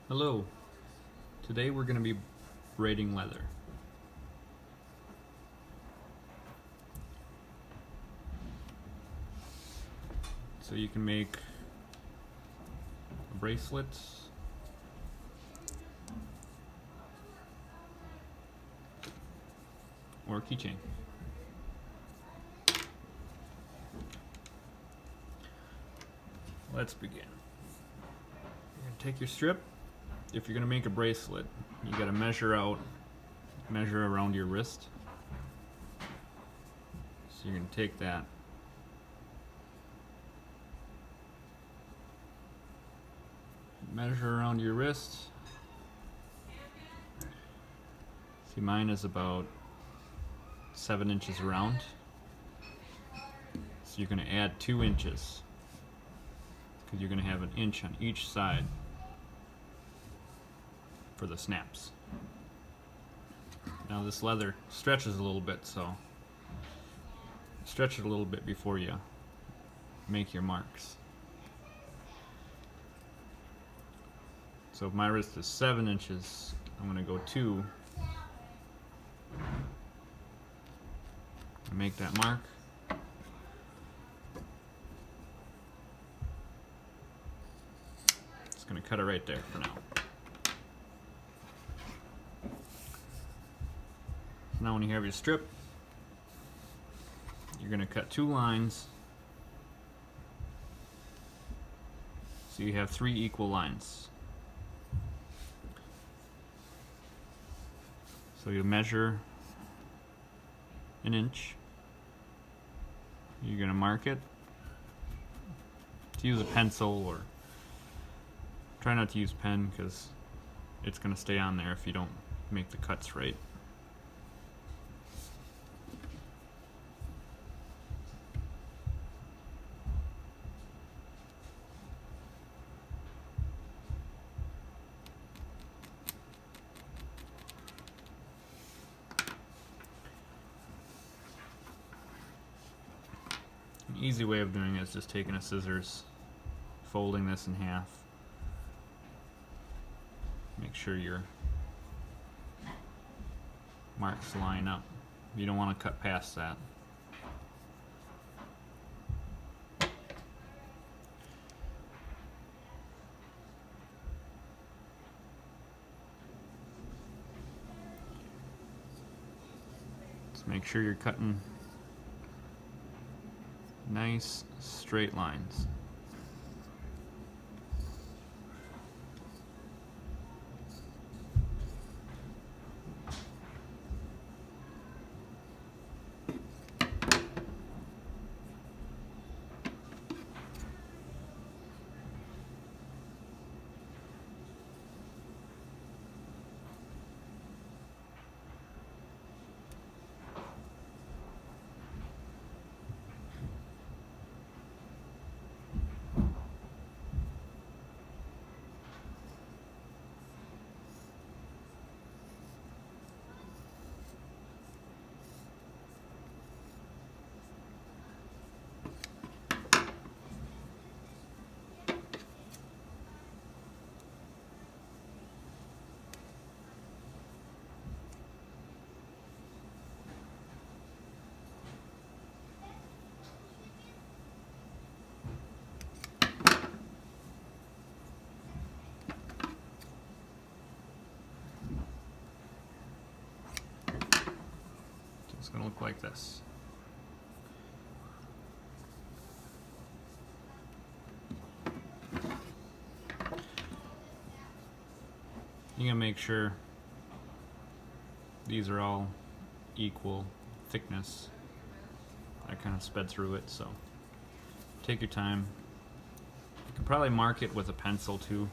Hello, today we're going to be braiding leather. So you can make a bracelet, or a keychain. Let's begin. You're going to take your strip. If you're going to make a bracelet, you got to measure around your wrist. So you're going to take that, measure around your wrist. See, mine is about 7 inches around. So you're going to add 2 inches because you're going to have an inch on each side for the snaps. Now this leather stretches a little bit, so stretch it a little bit before you make your marks. So if my wrist is 7 inches, I'm going to go 2 and make that mark. Just going to cut it right there for now. Now when you have your strip, you're going to cut 2 lines so you have 3 equal lines. So you measure an inch, you're going to mark it. To use a pencil, or try not to use pen because it's going to stay on there if you don't make the cuts right. An easy way of doing it is just taking a scissors, folding this in half. Make sure your marks line up. You don't want to cut past that. Just make sure you're cutting nice straight lines. It's going to look like this. You're going to make sure these are all equal thickness. I kind of sped through it, so take your time. You can probably mark it with a pencil too.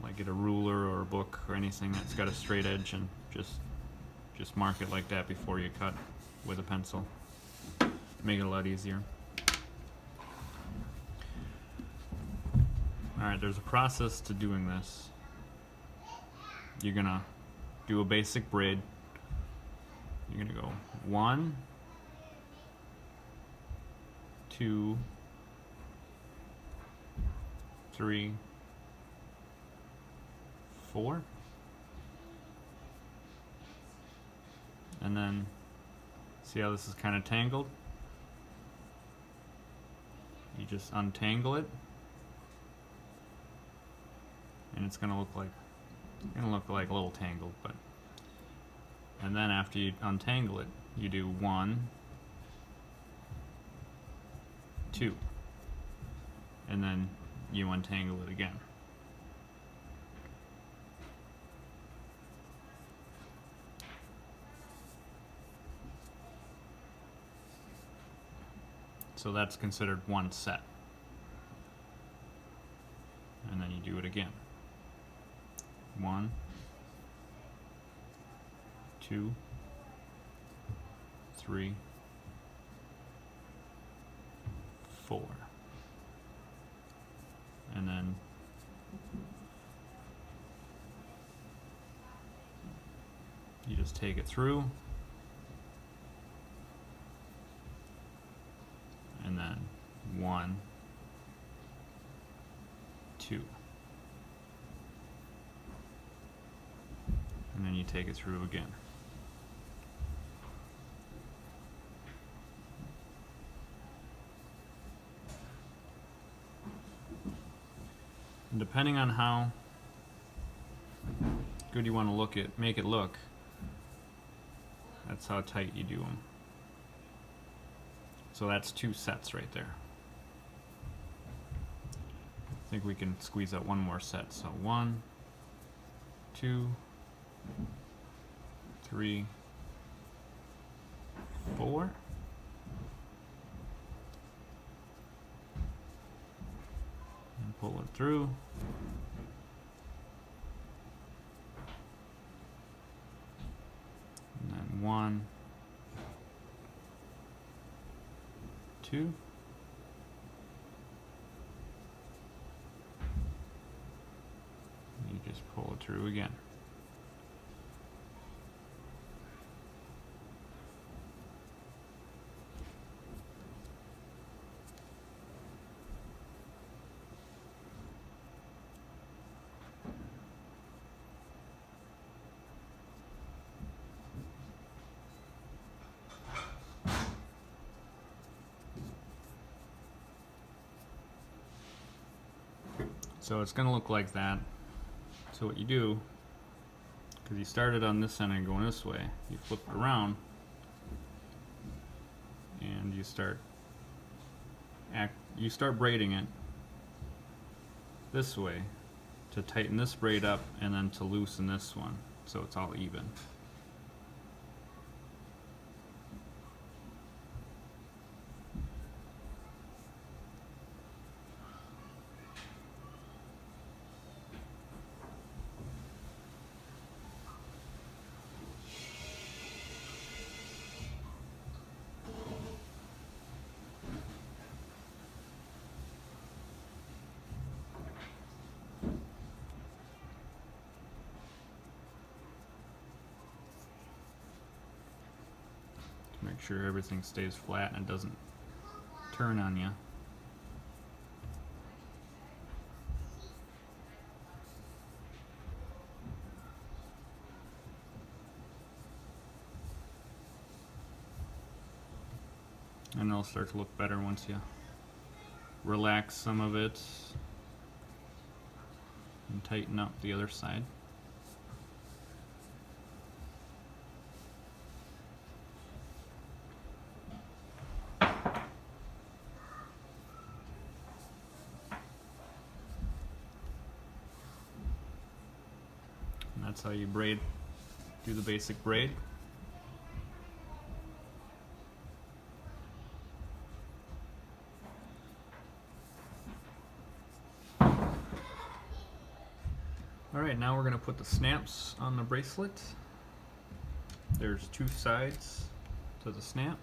Like get a ruler or a book or anything that's got a straight edge, and just mark it like that before you cut with a pencil. Make it a lot easier. Alright, there's a process to doing this. You're gonna do a basic braid. You're gonna go 1, 2, 3, 4. And then, see how this is kind of tangled? You just untangle it, and it's gonna look like a little tangled, but. And then after you untangle it, you do 1, 2, and then you untangle it again. So that's considered one set. And then you do it again. 1, 2, 3, 4. And then you just take it through, and then 1, 2, and then you take it through again. And depending on how good you want to make it look, that's how tight you do them. So that's 2 sets right there. I think we can squeeze out one more set. So 1, 2, 3, 4. And pull it through. And then 1, 2. You just pull it through again. So it's going to look like that. So what you do, because you started on this end and going this way, you flip it around and you start braiding it this way to tighten this braid up and then to loosen this one so it's all even. Make sure everything stays flat and it doesn't turn on you. And it'll start to look better once you relax some of it and tighten up the other side. That's how you do the basic braid. Alright, now we're going to put the snaps on the bracelet. There's 2 sides to the snap.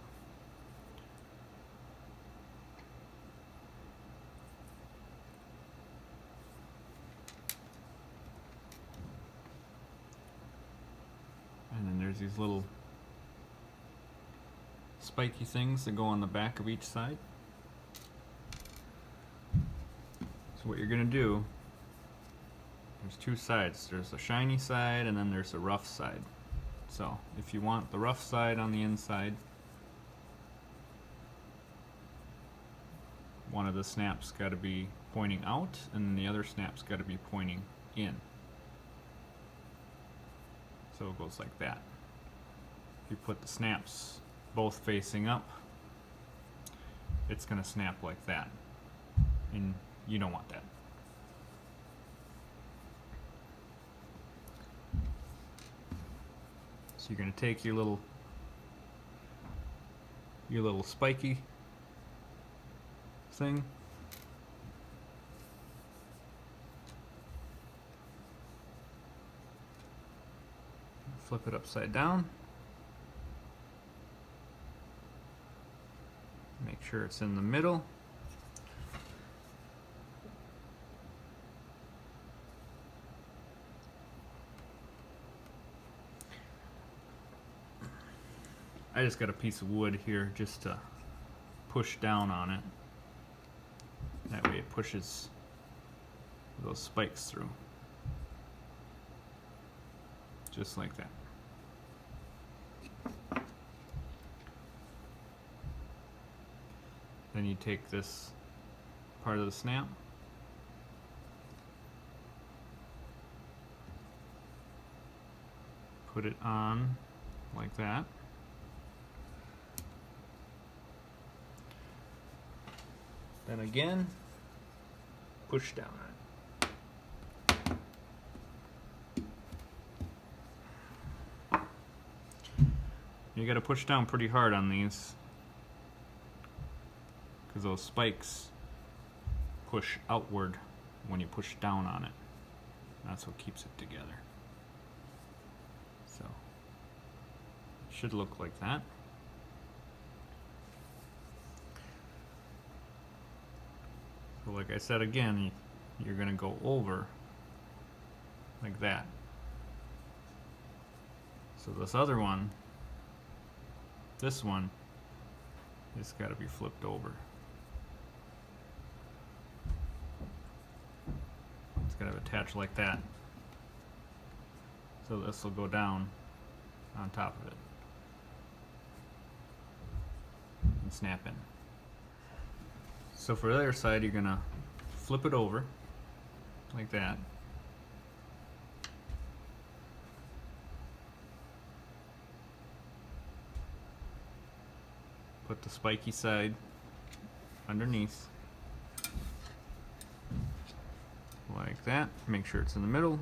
And then there's these little spiky things that go on the back of each side. So So what you're going to do, there's two sides. There's the shiny side and then there's the rough side. So if you want the rough side on the inside, one of the snaps got to be pointing out and then the other snap's got to be pointing in. So it goes like that. If you put the snaps both facing up, it's going to snap like that. And you don't want that. So you're going to take your little spiky thing, flip it upside down, make sure it's in the middle. I just got a piece of wood here just to push down on it. That way it pushes those spikes through. Just like that. Then you take this part of the snap, put it on like that. Then again, push down on it. You got to push down pretty hard on these because those spikes push outward when you push down on it. That's what keeps it together. So it should look like that. So like I said again, you're going to go over like that. So this other one, this one, it's got to be flipped over. It's got to attach like that. So this will go down on top of it and snap in. So for the other side, you're going to flip it over like that. Put the spiky side underneath like that. Make sure it's in the middle.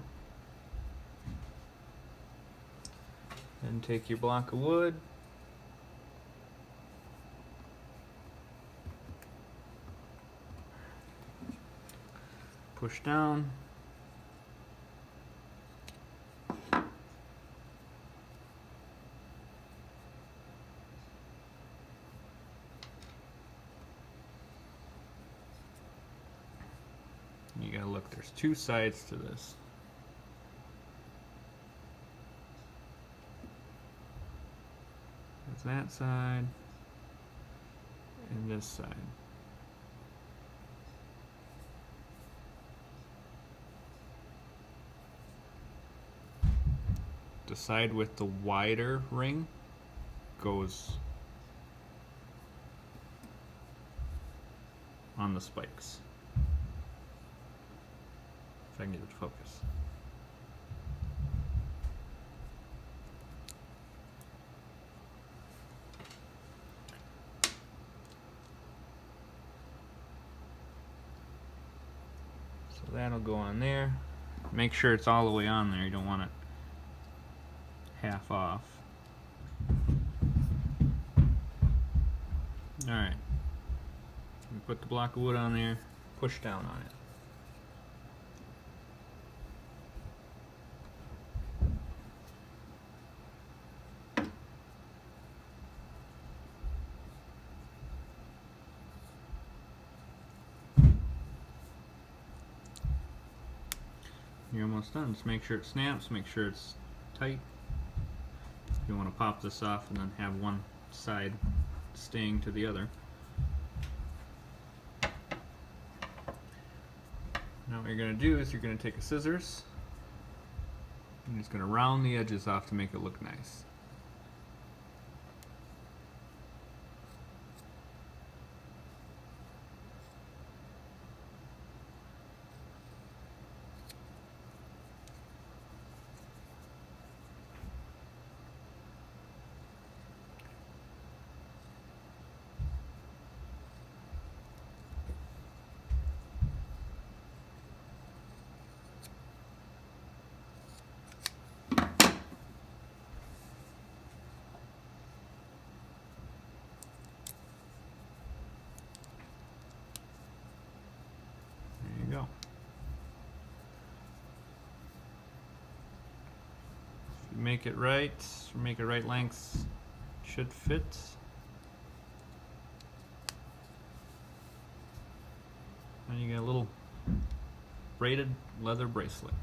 Then take your block of wood, push down, you gotta look, there's two sides to this. There's that side and this side. The side with the wider ring goes on the spikes. If I can get it to focus. So that'll go on there. Make sure it's all the way on there. You don't want it half off. Alright. Put the block of wood on there, push down on it. You're almost done. Just make sure it snaps, make sure it's tight. You want to pop this off and then have one side staying to the other. Now what you're going to do is you're going to take a scissors and you're just going to round the edges off to make it look nice. Go. If you make it right length, should fit. And you get a little braided leather bracelet.